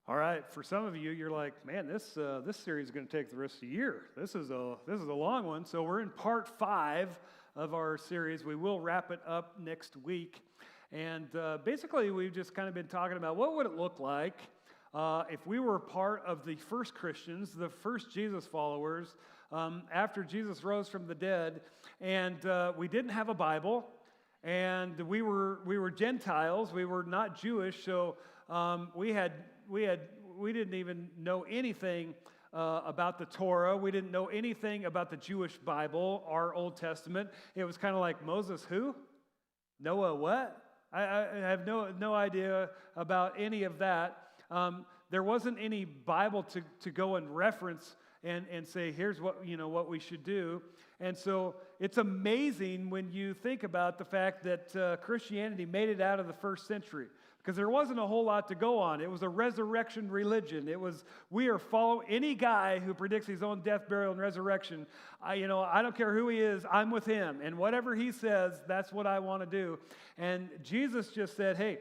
All right, for some of you, you're like, man, this series is going to take the rest of the year. This is a long one. So we're in part 5 of our series. We will wrap it up next week, and basically we've just kind of been talking about what would it look like if we were part of the first Christians, the first Jesus followers, after Jesus rose from the dead, and we didn't have a Bible, and we were Gentiles. We were not Jewish, so we didn't even know anything about the Torah. We didn't know anything about the Jewish Bible, our Old Testament. It was kind of like, Moses who? Noah what? I have no idea about any of that. There wasn't any Bible to go and reference and say, here's what we should do. And so it's amazing when you think about the fact that Christianity made it out of the first century, because there wasn't a whole lot to go on. It was a resurrection religion. We are following any guy who predicts his own death, burial, and resurrection. I don't care who he is, I'm with him. And whatever he says, that's what I want to do. And Jesus just said, hey,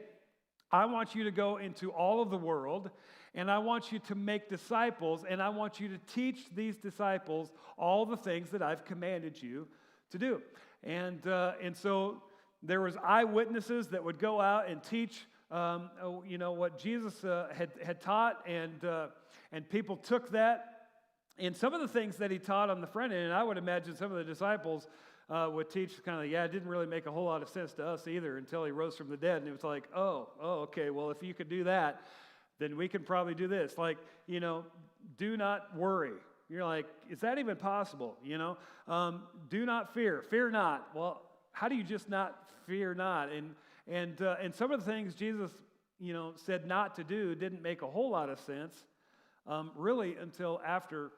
I want you to go into all of the world, and I want you to make disciples, and I want you to teach these disciples all the things that I've commanded you to do. And so there was eyewitnesses that would go out and teach what Jesus had taught, and people took that. And some of the things that he taught on the front end, and I would imagine some of the disciples would teach kind of, it didn't really make a whole lot of sense to us either until he rose from the dead. And it was like, oh, okay, well, if you could do that, then we can probably do this. Like, do not worry. You're like, is that even possible? Do not fear. Fear not. Well, how do you just not fear not? And some of the things Jesus, said not to do didn't make a whole lot of sense, really, until after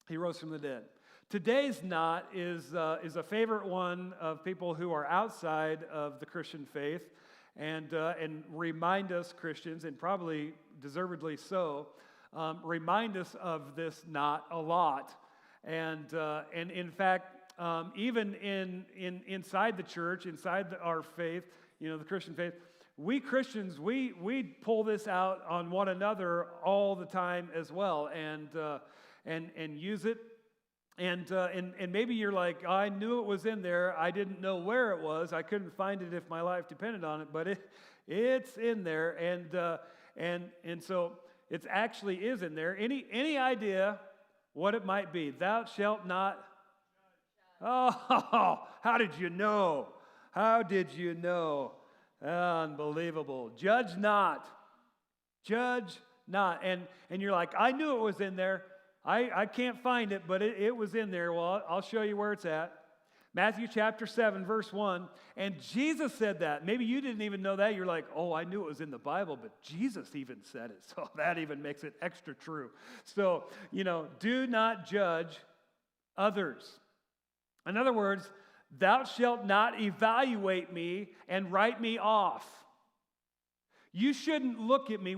he rose from the dead. Today's not is a favorite one of people who are outside of the Christian faith, and remind us Christians, and probably deservedly so, remind us of this not a lot, and in fact, even inside the church, inside our faith, the Christian faith, we Christians, we pull this out on one another all the time as well, and use it. And maybe you're like, I knew it was in there. I didn't know where it was. I couldn't find it if my life depended on it. But it's in there, and so it actually is in there. Any idea what it might be? Thou shalt not. Oh, how did you know? How did you know? Unbelievable. Judge not. Judge not. And you're like, I knew it was in there. I can't find it, but it was in there. Well, I'll show you where it's at. Matthew chapter 7, verse 1. And Jesus said that. Maybe you didn't even know that. You're like, oh, I knew it was in the Bible, but Jesus even said it. So that even makes it extra true. So, do not judge others. In other words, thou shalt not evaluate me and write me off. You shouldn't look at me.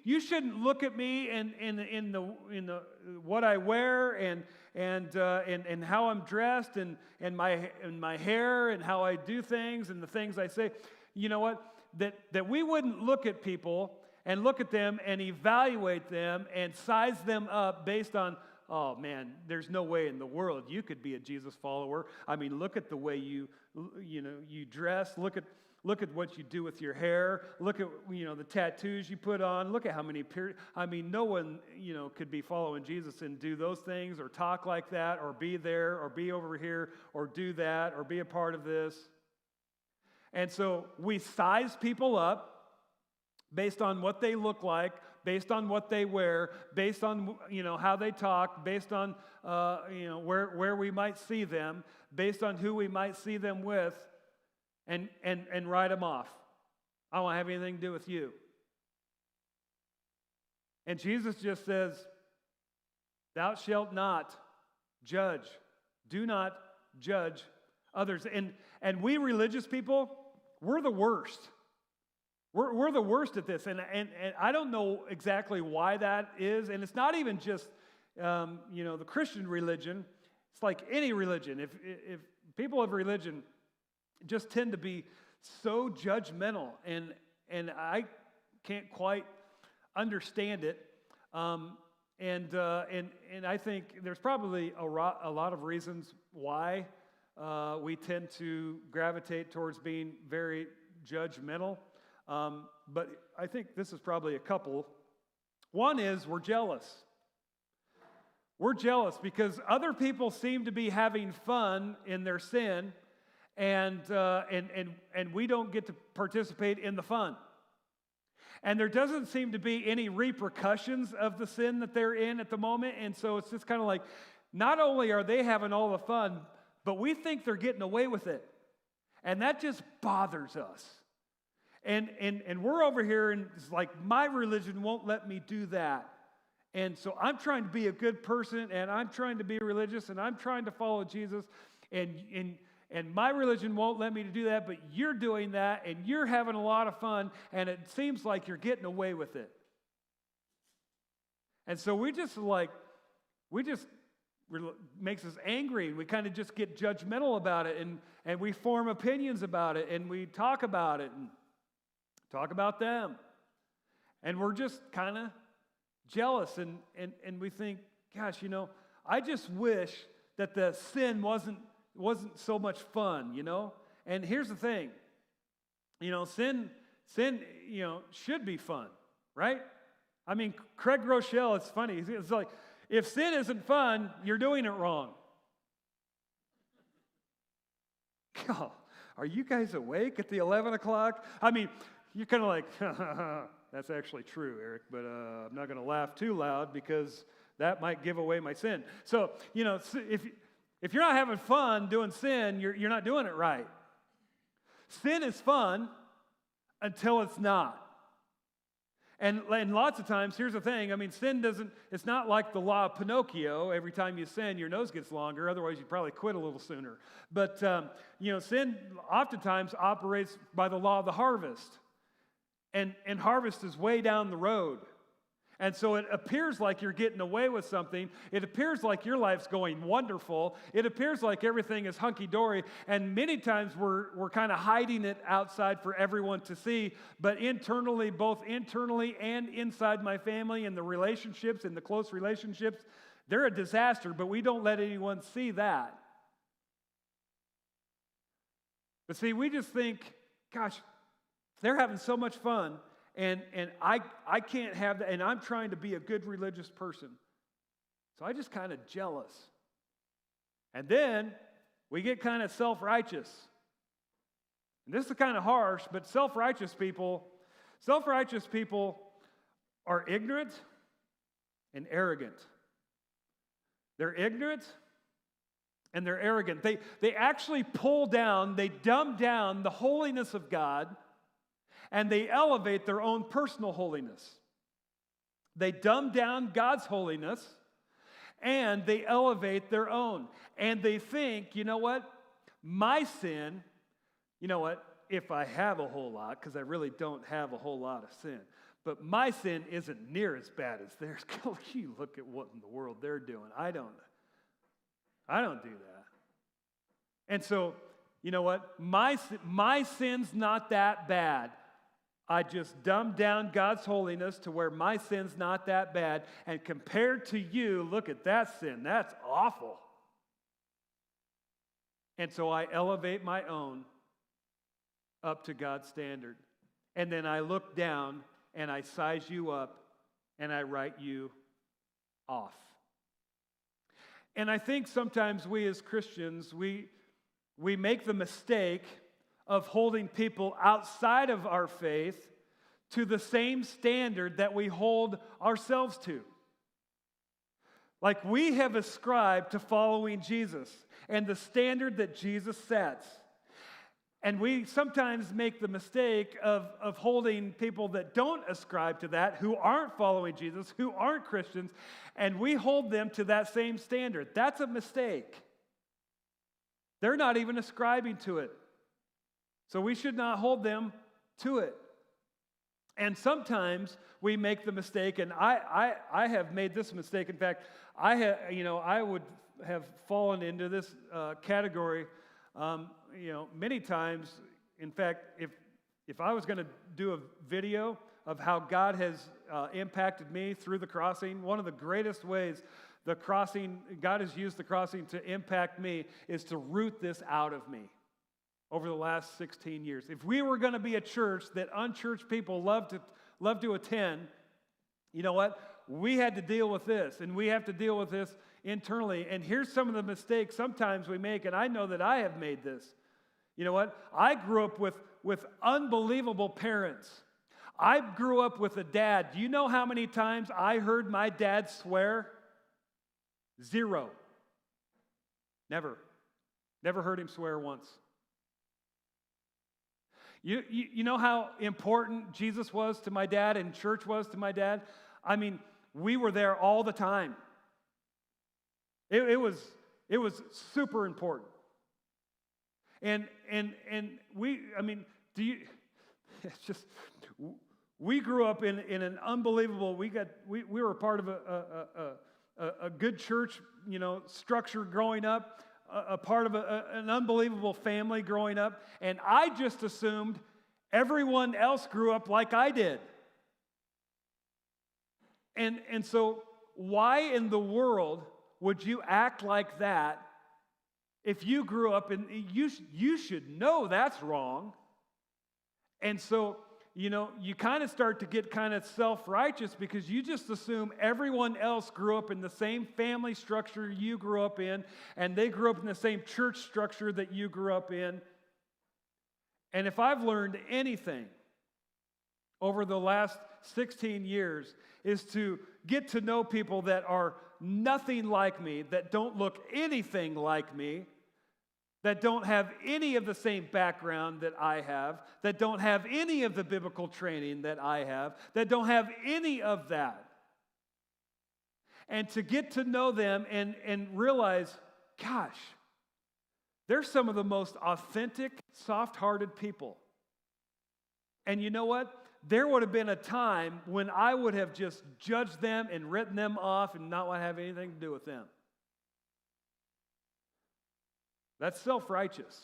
You shouldn't look at me in the what I wear and how I'm dressed and my hair and how I do things and the things I say. You know what? That we wouldn't look at people and look at them and evaluate them and size them up based on, oh man, there's no way in the world you could be a Jesus follower. I mean, look at the way you dress. Look at what you do with your hair. Look at the tattoos you put on. Look at how many no one could be following Jesus and do those things or talk like that or be there or be over here or do that or be a part of this. And so we size people up based on what they look like, based on what they wear, based on how they talk, based on where we might see them, based on who we might see them with. And write them off. I don't want to have anything to do with you. And Jesus just says, thou shalt not judge. Do not judge others. And we religious people, we're the worst. We're the worst at this. And I don't know exactly why that is. And it's not even just the Christian religion. It's like any religion. If people of religion just tend to be so judgmental, and I can't quite understand it. And I think there's probably a lot of reasons why we tend to gravitate towards being very judgmental. But I think this is probably a couple. One is we're jealous. We're jealous because other people seem to be having fun in their sin, and we don't get to participate in the fun. And there doesn't seem to be any repercussions of the sin that they're in at the moment. And so it's just kind of like, not only are they having all the fun, but we think they're getting away with it. And that just bothers us. And we're over here and it's like, my religion won't let me do that. And so I'm trying to be a good person, and I'm trying to be religious, and I'm trying to follow Jesus. And my religion won't let me to do that, but you're doing that, and you're having a lot of fun, and it seems like you're getting away with it. And so makes us angry, and we kind of just get judgmental about it, and we form opinions about it, and we talk about it, and talk about them. And we're just kind of jealous, and we think, gosh, I just wish that the sin wasn't so much fun, And here's the thing, sin, should be fun, right? I mean, Craig Rochelle, it's funny. It's like, if sin isn't fun, you're doing it wrong. God, are you guys awake at the 11 o'clock? I mean, you're kind of like, that's actually true, Eric, but I'm not going to laugh too loud because that might give away my sin. So, if you're not having fun doing sin, you're not doing it right. Sin is fun until it's not. And lots of times, here's the thing, it's not like the law of Pinocchio. Every time you sin, your nose gets longer. Otherwise, you'd probably quit a little sooner. But, sin oftentimes operates by the law of the harvest. And harvest is way down the road. And so it appears like you're getting away with something. It appears like your life's going wonderful. It appears like everything is hunky-dory. And many times we're kind of hiding it outside for everyone to see. But internally, both internally and inside my family and the relationships and the close relationships, they're a disaster, but we don't let anyone see that. But see, we just think, gosh, they're having so much fun. And I can't have that, and I'm trying to be a good religious person. So I just kind of jealous. And then we get kind of self-righteous. And this is kind of harsh, but self-righteous people are ignorant and arrogant. They're ignorant and they're arrogant. They actually they dumb down the holiness of God, and they elevate their own personal holiness. They dumb down God's holiness, and they elevate their own. And they think, my sin, if I have a whole lot, because I really don't have a whole lot of sin, but my sin isn't near as bad as theirs. You look at what in the world they're doing. I don't do that. And so, my sin's not that bad. I just dumbed down God's holiness to where my sin's not that bad. And compared to you, look at that sin. That's awful. And so I elevate my own up to God's standard. And then I look down and I size you up and I write you off. And I think sometimes we as Christians, we make the mistake of holding people outside of our faith to the same standard that we hold ourselves to. Like we have ascribed to following Jesus and the standard that Jesus sets. And we sometimes make the mistake of holding people that don't ascribe to that, who aren't following Jesus, who aren't Christians, and we hold them to that same standard. That's a mistake. They're not even ascribing to it. So we should not hold them to it. And sometimes we make the mistake, and I have made this mistake. In fact, I would have fallen into this category, many times. In fact, if I was going to do a video of how God has impacted me through the crossing, one of the greatest ways the crossing, God has used the crossing to impact me, is to root this out of me over the last 16 years. If we were going to be a church that unchurched people love to attend, you know what? We had to deal with this, and we have to deal with this internally. And here's some of the mistakes sometimes we make, and I know that I have made this. You know what? I grew up with unbelievable parents. I grew up with a dad. Do you know how many times I heard my dad swear? 0. Never heard him swear once. You know how important Jesus was to my dad and church was to my dad? I mean, we were there all the time. It was super important. And we, I mean, it's just, we grew up in an unbelievable, we were a part of a good church, structure growing up, a part of an unbelievable family growing up, and I just assumed everyone else grew up like I did. And so why in the world would you act like that if you grew up in, you should know that's wrong. And so, you kind of start to get kind of self-righteous because you just assume everyone else grew up in the same family structure you grew up in, and they grew up in the same church structure that you grew up in. And if I've learned anything over the last 16 years is to get to know people that are nothing like me, that don't look anything like me, that don't have any of the same background that I have, that don't have any of the biblical training that I have, that don't have any of that. And to get to know them and realize, gosh, they're some of the most authentic, soft-hearted people. And you know what? There would have been a time when I would have just judged them and written them off and not want to have anything to do with them. That's self-righteous.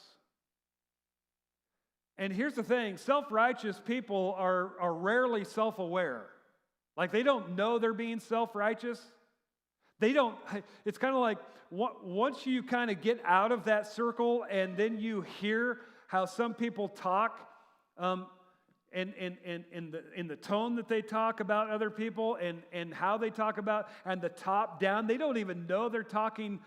And here's the thing, self-righteous people are rarely self-aware. Like they don't know they're being self-righteous. It's kind of like once you kind of get out of that circle and then you hear how some people talk, in the tone that they talk about other people and how they talk about, and the top down, they don't even know they're talking,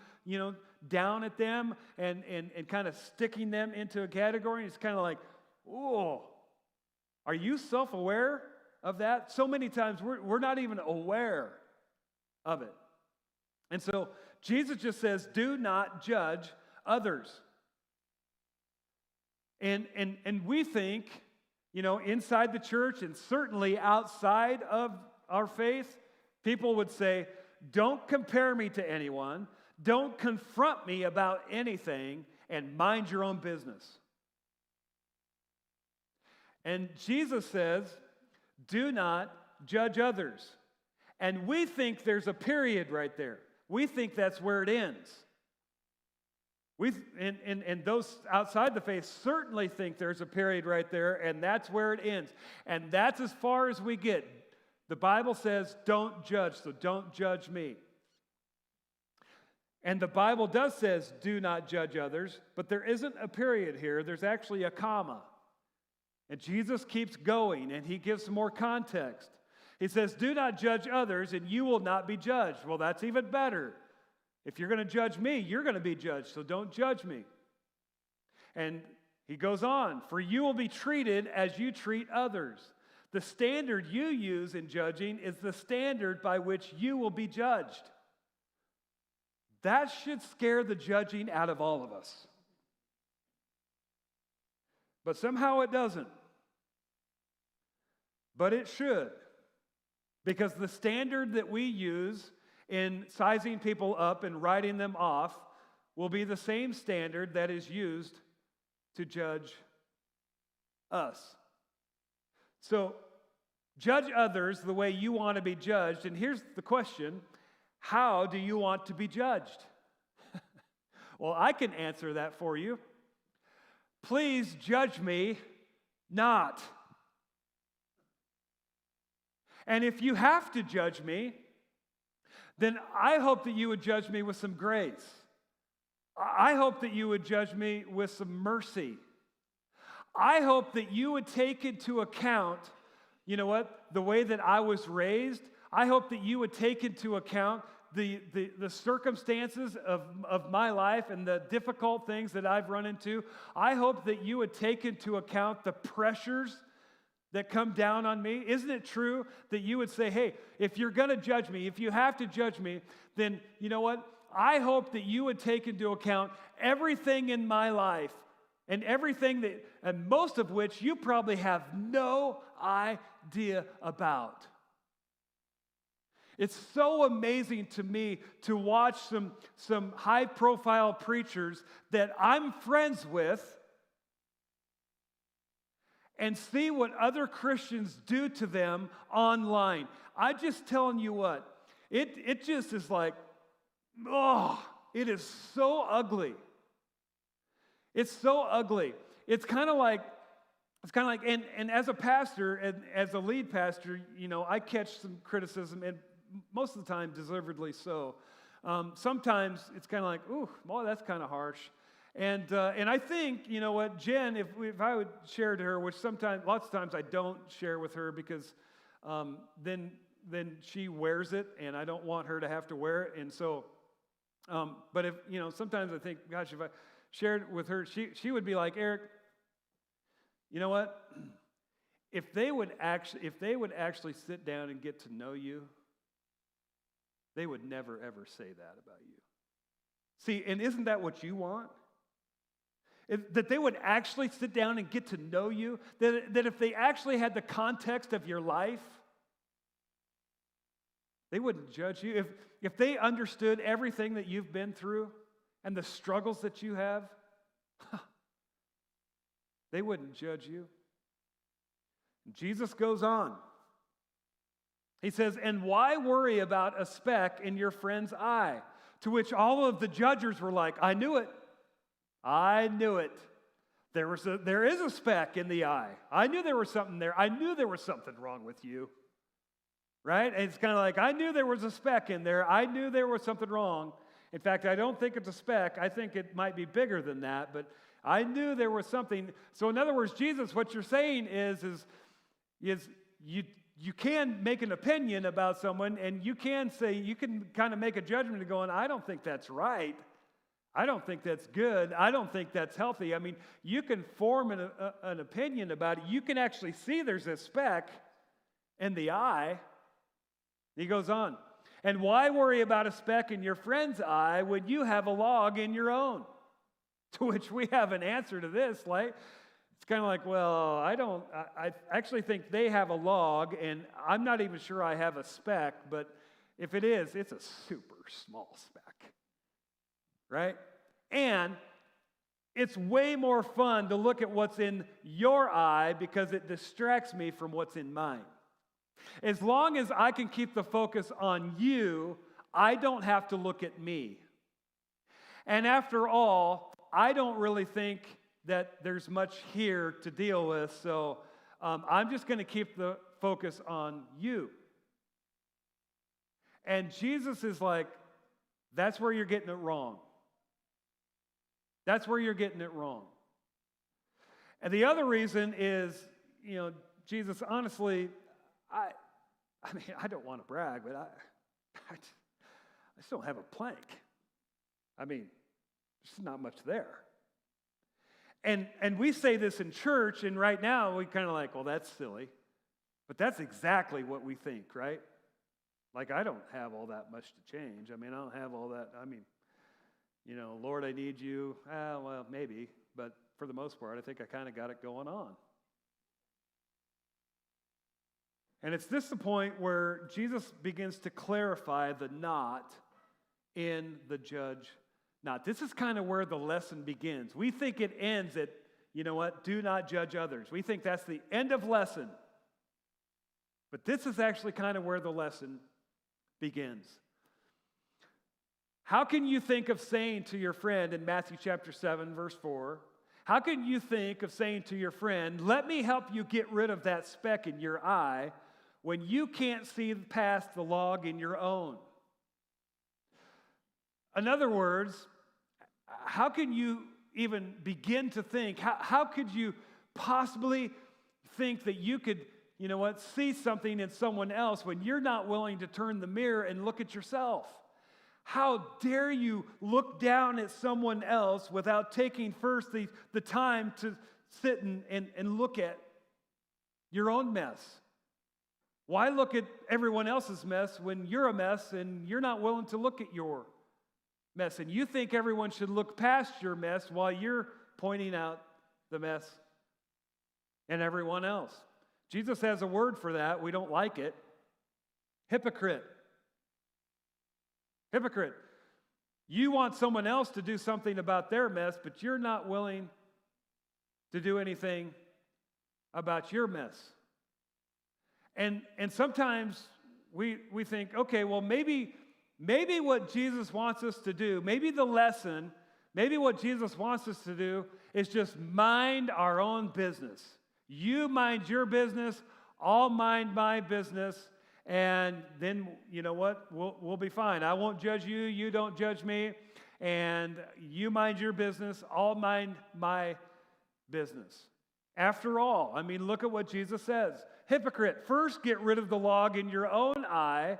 down at them and kind of sticking them into a category. It's kind of like, oh, are you self-aware of that? So many times we're not even aware of it. And so Jesus just says, do not judge others. And we think, inside the church and certainly outside of our faith, people would say, don't compare me to anyone. Don't confront me about anything, and mind your own business. And Jesus says, do not judge others. And we think there's a period right there. We think that's where it ends. And those outside the faith certainly think there's a period right there, and that's where it ends. And that's as far as we get. The Bible says, don't judge, so don't judge me. And the Bible does says, do not judge others, but there isn't a period here. There's actually a comma. And Jesus keeps going, and he gives some more context. He says, do not judge others, and you will not be judged. Well, that's even better. If you're going to judge me, you're going to be judged, so don't judge me. And he goes on, for you will be treated as you treat others. The standard you use in judging is the standard by which you will be judged. That should scare the judging out of all of us. But somehow it doesn't. But it should. Because the standard that we use in sizing people up and writing them off will be the same standard that is used to judge us. So, judge others the way you want to be judged. And here's the question. How do you want to be judged? Well, I can answer that for you. Please judge me not. And if you have to judge me, then I hope that you would judge me with some grace. I hope that you would judge me with some mercy. I hope that you would take into account, you know what, the way that I was raised. I hope that you would take into account the circumstances of my life and the difficult things that I've run into. I hope that you would take into account the pressures that come down on me. Isn't it true that you would say, hey, if you're going to judge me, if you have to judge me, then you know what? I hope that you would take into account everything in my life and everything that, and most of which you probably have no idea about. It's so amazing to me to watch some high-profile preachers that I'm friends with and see what other Christians do to them online. I'm just telling you what, it just is like, oh, it is so ugly. It's so ugly. It's kind of like, and as a pastor, and as a lead pastor, you know, I catch some criticism, and most of the time, deservedly so. Sometimes it's kind of like, ooh, boy, that's kind of harsh. And I think, you know what, Jen, if I would share to her, which sometimes, lots of times I don't share with her because then she wears it, and I don't want her to have to wear it. And so, but if, you know, sometimes I think, gosh, if I shared it with her, she would be like, Eric, you know what? If they would actually sit down and get to know you, they would never, ever say that about you. See, and isn't that what you want? That they would actually sit down and get to know you, that if they actually had the context of your life, they wouldn't judge you. If they understood everything that you've been through and the struggles that you have, they wouldn't judge you. Jesus goes on. He says, and why worry about a speck in your friend's eye? To which all of the judges were like, I knew it. I knew it. There is a speck in the eye. I knew there was something there. I knew there was something wrong with you. Right? And it's kind of like, I knew there was a speck in there. I knew there was something wrong. In fact, I don't think it's a speck. I think it might be bigger than that, but I knew there was something. So in other words, Jesus, what you're saying is you can make an opinion about someone, and you can kind of make a judgment of going, I don't think that's right. I don't think that's good. I don't think that's healthy. I mean, you can form an opinion about it. You can actually see there's a speck in the eye. He goes on, and why worry about a speck in your friend's eye when you have a log in your own? To which we have an answer to this, like, it's kind of like, well, I actually think they have a log, and I'm not even sure I have a speck, but if it is, it's a super small speck, right? And it's way more fun to look at what's in your eye because it distracts me from what's in mine. As long as I can keep the focus on you, I don't have to look at me. And after all, I don't really think that there's much here to deal with, so I'm just going to keep the focus on you. And Jesus is like, that's where you're getting it wrong. That's where you're getting it wrong. And the other reason is, you know, Jesus, honestly, I mean, I don't want to brag, but I just don't have a plank. I mean, there's not much there. And we say this in church, and right now we kind of like, well, that's silly. But that's exactly what we think, right? Like, I don't have all that much to change. I mean, I don't have all that. I mean, you know, Lord, I need you. Well, maybe. But for the most part, I think I kind of got it going on. And it's this the point where Jesus begins to clarify the not in the judge not. This is kind of where the lesson begins. We think it ends at, you know what, do not judge others. We think that's the end of lesson. But this is actually kind of where the lesson begins. How can you think of saying to your friend in Matthew chapter 7, verse 4, how can you think of saying to your friend, let me help you get rid of that speck in your eye, when you can't see past the log in your own. In other words, how can you even begin to think? How could you possibly think that you could, see something in someone else when you're not willing to turn the mirror and look at yourself? How dare you look down at someone else without taking first the time to sit and look at your own mess? Why look at everyone else's mess when you're a mess and you're not willing to look at your mess? And you think everyone should look past your mess while you're pointing out the mess in everyone else. Jesus has a word for that. We don't like it. Hypocrite. Hypocrite. You want someone else to do something about their mess, but you're not willing to do anything about your mess. And sometimes we think, okay, well, maybe what Jesus wants us to do, maybe the lesson, maybe what Jesus wants us to do is just mind our own business. You mind your business, I'll mind my business, and then, you know what, we'll be fine. I won't judge you, you don't judge me, and you mind your business, I'll mind my business. After all, look at what Jesus says. Hypocrite, first get rid of the log in your own eye,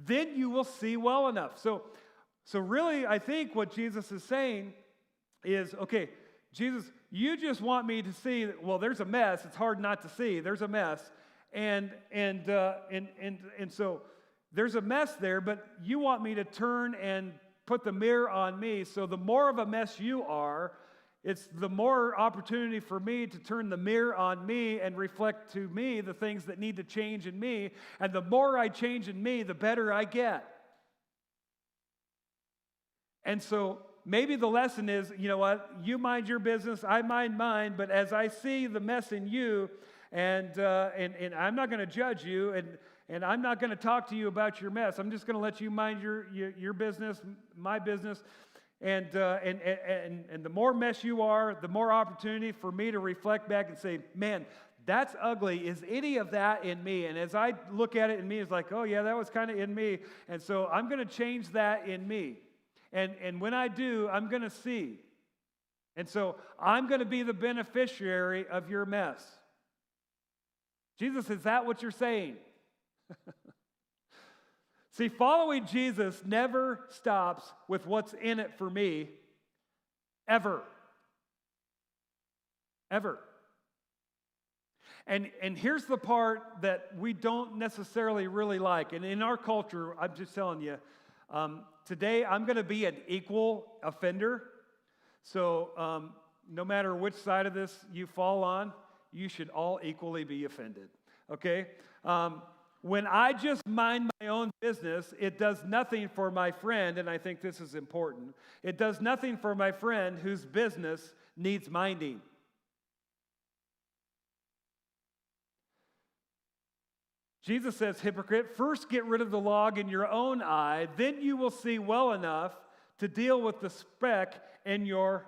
then you will see well enough. So really, I think what Jesus is saying is, okay, Jesus, you just want me to see that, well, there's a mess. It's hard not to see. There's a mess. And so there's a mess there, but you want me to turn and put the mirror on me. So the more of a mess you are, it's the more opportunity for me to turn the mirror on me and reflect to me the things that need to change in me. And the more I change in me, the better I get. And so maybe the lesson is, you know what, you mind your business, I mind mine, but as I see the mess in you, and I'm not going to judge you, and I'm not going to talk to you about your mess. I'm just going to let you mind your business, my business. And the more mess you are, the more opportunity for me to reflect back and say, man, that's ugly. Is any of that in me? And as I look at it in me, it's like, oh yeah, that was kind of in me. And so I'm going to change that in me. And when I do, I'm going to see. And so I'm going to be the beneficiary of your mess. Jesus, is that what you're saying? See, following Jesus never stops with what's in it for me, ever. Ever. And here's the part that we don't necessarily really like. And in our culture, I'm just telling you, today I'm going to be an equal offender. So no matter which side of this you fall on, you should all equally be offended, okay? When I just mind my own business, it does nothing for my friend, and I think this is important. It does nothing for my friend whose business needs minding. Jesus says, hypocrite, first get rid of the log in your own eye, then you will see well enough to deal with the speck in your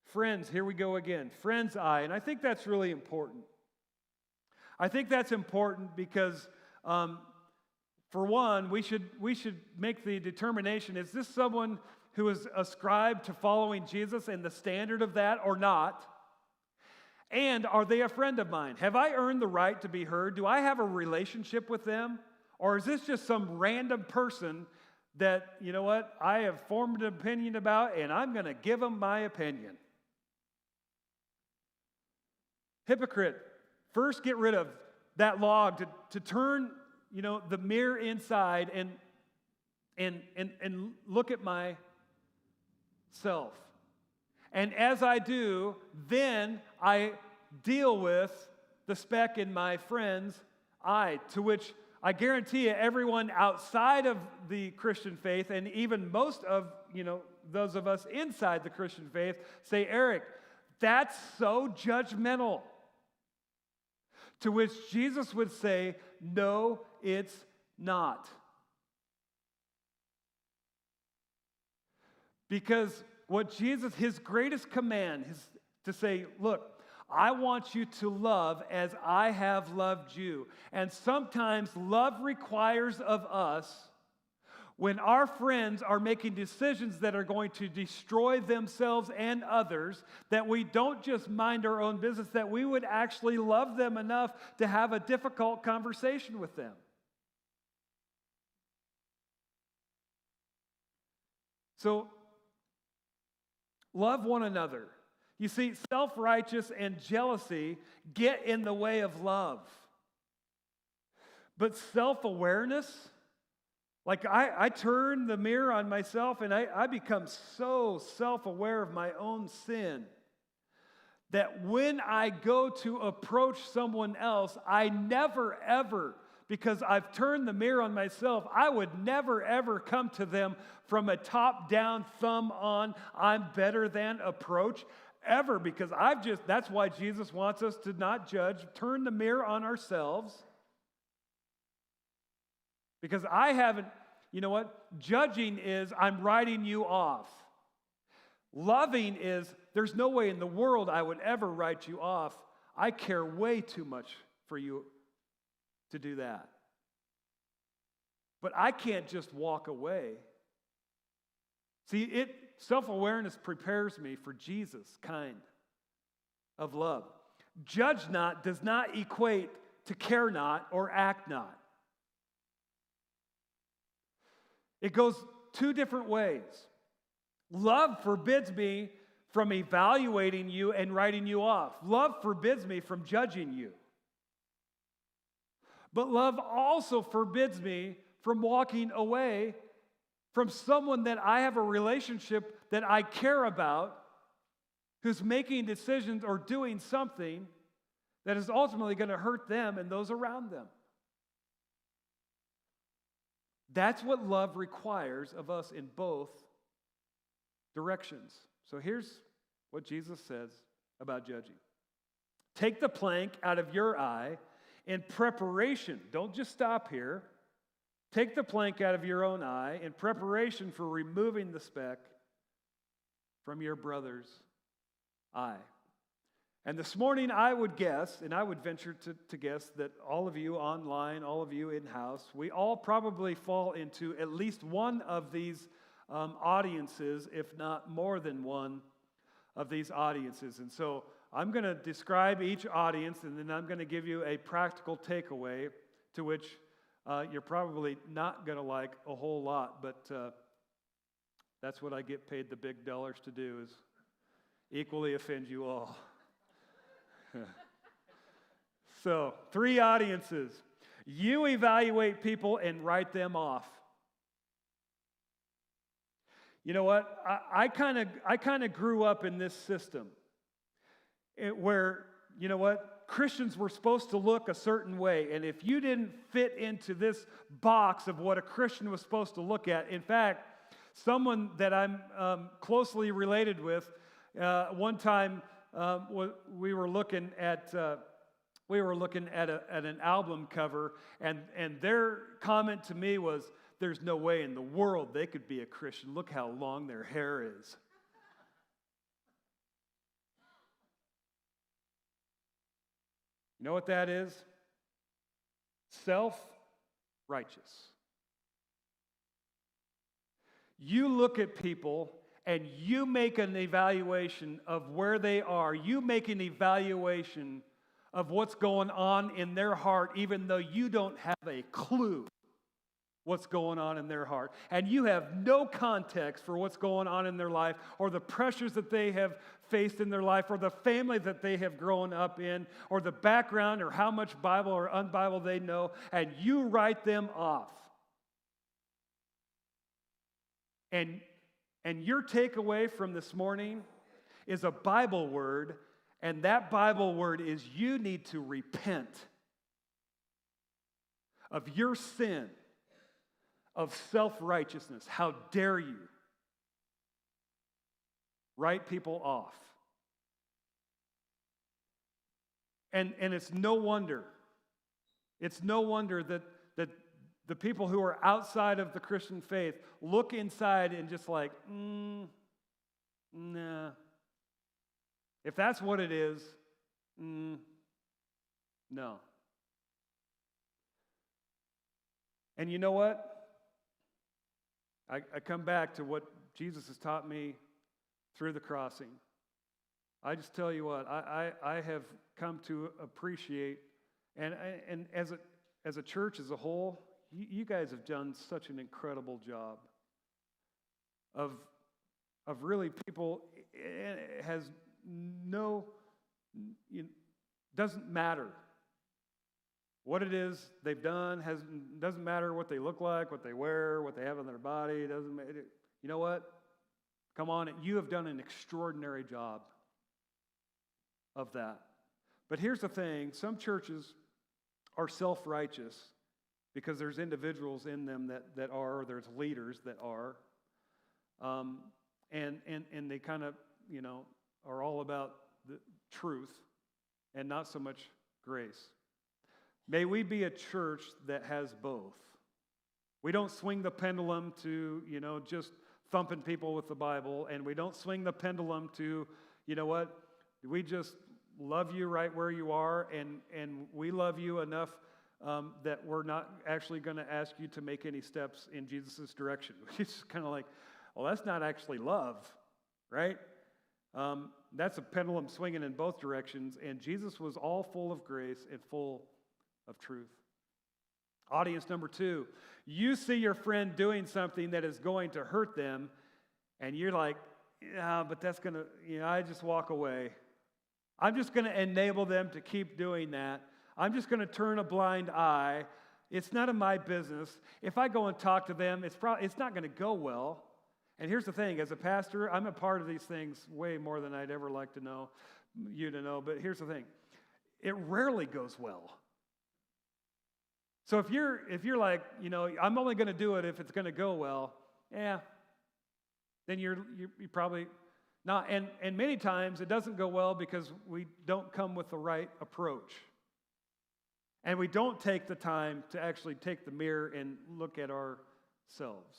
friend's, here we go again, friend's eye. And I think that's really important. I think that's important because, for one, we should make the determination, is this someone who is ascribed to following Jesus and the standard of that or not? And are they a friend of mine? Have I earned the right to be heard? Do I have a relationship with them? Or is this just some random person that, you know what, I have formed an opinion about and I'm going to give them my opinion? Hypocrite, first get rid of that log to turn, the mirror inside and look at myself. And as I do, then I deal with the speck in my friend's eye, to which I guarantee you everyone outside of the Christian faith, and even most of, those of us inside the Christian faith, say, Eric, that's so judgmental. To which Jesus would say, no, it's not. Because what Jesus, his greatest command is to say, look, I want you to love as I have loved you. And sometimes love requires of us, when our friends are making decisions that are going to destroy themselves and others, that we don't just mind our own business, that we would actually love them enough to have a difficult conversation with them. So, love one another. You see, self-righteous and jealousy get in the way of love. But self-awareness, like I turn the mirror on myself and I become so self-aware of my own sin that when I go to approach someone else, I never ever, because I've turned the mirror on myself, I would never ever come to them from a top-down, thumb-on, I'm better than approach, ever, because that's why Jesus wants us to not judge, turn the mirror on ourselves. Because I haven't, you know what? Judging is I'm writing you off. Loving is there's no way in the world I would ever write you off. I care way too much for you to do that. But I can't just walk away. See, self-awareness prepares me for Jesus' kind of love. Judge not does not equate to care not or act not. It goes two different ways. Love forbids me from evaluating you and writing you off. Love forbids me from judging you. But love also forbids me from walking away from someone that I have a relationship that I care about, who's making decisions or doing something that is ultimately going to hurt them and those around them. That's what love requires of us in both directions. So here's what Jesus says about judging. Take the plank out of your eye in preparation. Don't just stop here. Take the plank out of your own eye in preparation for removing the speck from your brother's eye. And this morning I would guess, and I would venture to guess, that all of you online, all of you in-house, we all probably fall into at least one of these audiences, if not more than one of these audiences. And so I'm going to describe each audience, and then I'm going to give you a practical takeaway to which you're probably not going to like a whole lot, but that's what I get paid the big dollars to do, is equally offend you all. So, 3 audiences. You evaluate people and write them off. You know what? I kind of grew up in this system where, you know what? Christians were supposed to look a certain way, and if you didn't fit into this box of what a Christian was supposed to look at, in fact, someone that I'm closely related with, one time we were looking at an album cover, and their comment to me was, "There's no way in the world they could be a Christian. Look how long their hair is." You know what that is? Self-righteous. You look at people and you make an evaluation of where they are. You make an evaluation of what's going on in their heart, even though you don't have a clue what's going on in their heart. And you have no context for what's going on in their life, or the pressures that they have faced in their life, or the family that they have grown up in, or the background, or how much Bible or unBible they know, and you write them off. And your takeaway from this morning is a Bible word, and that Bible word is you need to repent of your sin of self-righteousness. How dare you write people off? And it's no wonder that the people who are outside of the Christian faith look inside and just like, nah. If that's what it is, No. And you know what? I come back to what Jesus has taught me through the crossing. I just tell you what, I have come to appreciate, and as a church as a whole, you guys have done such an incredible job of really people. It has no, doesn't matter what it is they've done. Doesn't matter what they look like, what they wear, what they have on their body. Doesn't matter. You know what? Come on, you have done an extraordinary job of that. But here's the thing: some churches are self-righteous because there's individuals in them that are, or there's leaders that are, and they kind of, are all about the truth and not so much grace. May we be a church that has both. We don't swing the pendulum to, just thumping people with the Bible, and we don't swing the pendulum to, we just love you right where you are, and we love you enough that we're not actually going to ask you to make any steps in Jesus' direction. It's kind of like, well, that's not actually love, right? That's a pendulum swinging in both directions, and Jesus was all full of grace and full of truth. Audience number 2, you see your friend doing something that is going to hurt them, and you're like, yeah, but that's going to, I just walk away. I'm just going to enable them to keep doing that. I'm just going to turn a blind eye. It's none of my business. If I go and talk to them, it's not going to go well. And here's the thing, as a pastor, I'm a part of these things way more than I'd ever like you to know, but here's the thing. It rarely goes well. So if you're like, I'm only going to do it if it's going to go well, then you're probably not. And many times it doesn't go well because we don't come with the right approach. And we don't take the time to actually take the mirror and look at ourselves.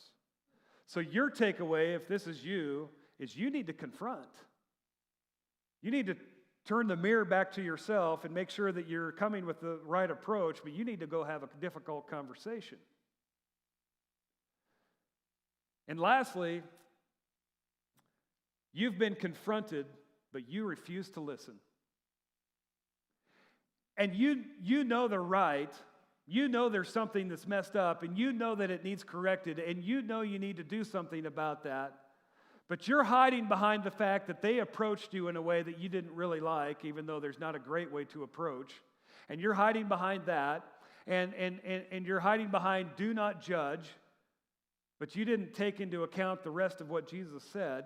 So your takeaway, if this is you, is you need to confront. You need to turn the mirror back to yourself and make sure that you're coming with the right approach, but you need to go have a difficult conversation. And lastly, you've been confronted, but you refuse to listen. And you know they're right. You know there's something that's messed up, and you know that it needs corrected, and you know you need to do something about that. But you're hiding behind the fact that they approached you in a way that you didn't really like, even though there's not a great way to approach. And you're hiding behind that, and you're hiding behind do not judge, but you didn't take into account the rest of what Jesus said.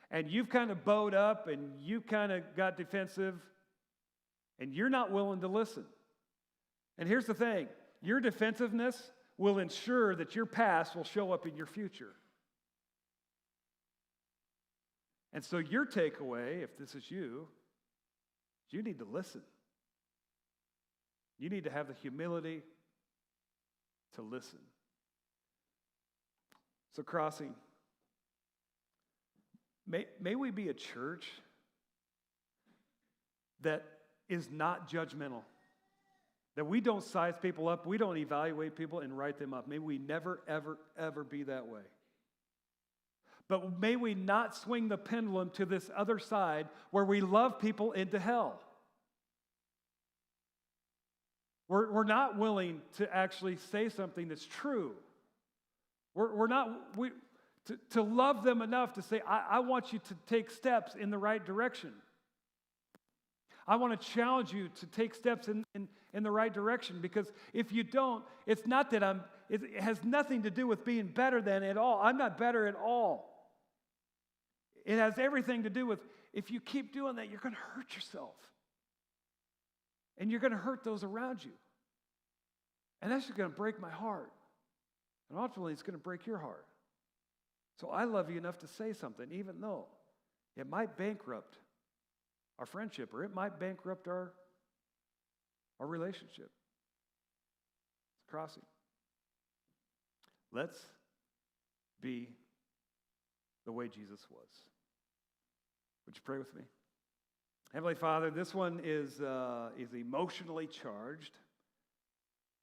And you've kind of bowed up, and you kind of got defensive, and you're not willing to listen. And here's the thing, your defensiveness will ensure that your past will show up in your future. And so your takeaway, if this is you need to listen. You need to have the humility to listen. So Crossing, may we be a church that is not judgmental. That we don't size people up, we don't evaluate people and write them up. May we never, ever, ever be that way. But may we not swing the pendulum to this other side where we love people into hell. We're not willing to actually say something that's true. We're not to love them enough to say, I want you to take steps in the right direction. I want to challenge you to take steps in the right direction, because if you don't, it's not that it has nothing to do with being better than at all. I'm not better at all. It has everything to do with, if you keep doing that, you're going to hurt yourself. And you're going to hurt those around you. And that's just going to break my heart. And ultimately, it's going to break your heart. So I love you enough to say something, even though it might bankrupt our friendship, or it might bankrupt our relationship. It's Crossing. Let's be the way Jesus was. Would you pray with me? Heavenly Father, this one is emotionally charged.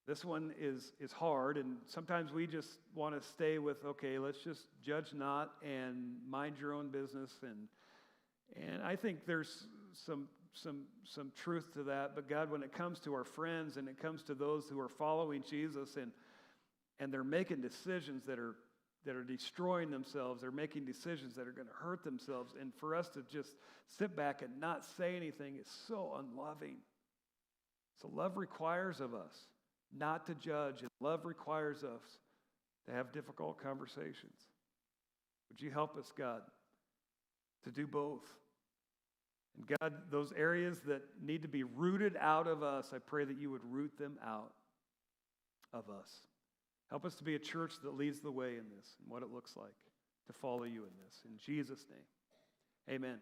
This one is hard, and sometimes we just want to stay with, okay, let's just judge not and mind your own business. And I think there's some truth to that. But God, when it comes to our friends and it comes to those who are following Jesus and they're making decisions that are destroying themselves, they're making decisions that are going to hurt themselves, and for us to just sit back and not say anything is so unloving. So love requires of us not to judge, and love requires us to have difficult conversations. Would you help us, God, to do both? And God, those areas that need to be rooted out of us, I pray that you would root them out of us. Help us to be a church that leads the way in this and what it looks like to follow you in this. In Jesus' name, amen.